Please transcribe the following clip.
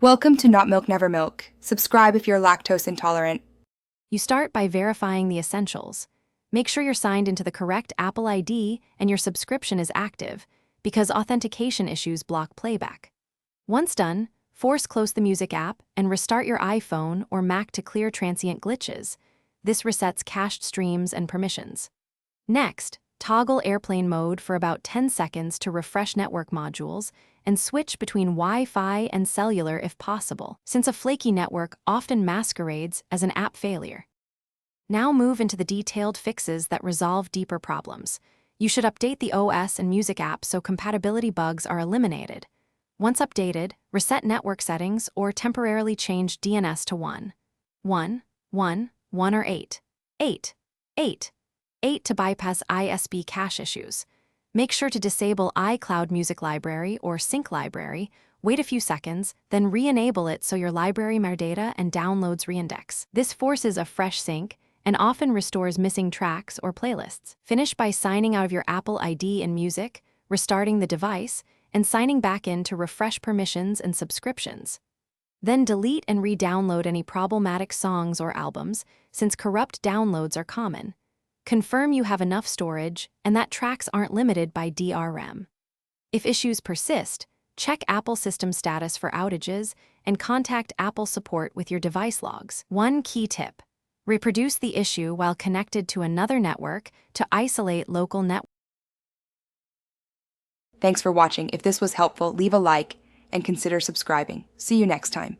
Welcome to Not Milk Never Milk. Subscribe if you're lactose intolerant. You start by verifying the essentials. Make sure you're signed into the correct Apple ID and your subscription is active, because authentication issues block playback. Once done, force close the music app and restart your iPhone or Mac to clear transient glitches. This resets cached streams and permissions. Next, toggle airplane mode for about 10 seconds to refresh network modules and switch between Wi-Fi and cellular if possible, since a flaky network often masquerades as an app failure. Now move into the detailed fixes that resolve deeper problems. You should update the OS and music app so compatibility bugs are eliminated. Once updated, reset network settings or temporarily change DNS to 1, 1, 1, 1 or 8, 8, 8, 8 to bypass ISP cache issues. Make sure to disable iCloud Music Library or Sync Library, wait a few seconds, then re-enable it so your library metadata and downloads reindex. This forces a fresh sync and often restores missing tracks or playlists. Finish by signing out of your Apple ID and Music, restarting the device, and signing back in to refresh permissions and subscriptions. Then delete and re-download any problematic songs or albums, since corrupt downloads are common. Confirm you have enough storage and that tracks aren't limited by DRM. If issues persist, check Apple system status for outages and contact Apple support with your device logs. One key tip: reproduce the issue while connected to another network to isolate local networks. Thanks for watching. If this was helpful, leave a like and consider subscribing. See you next time.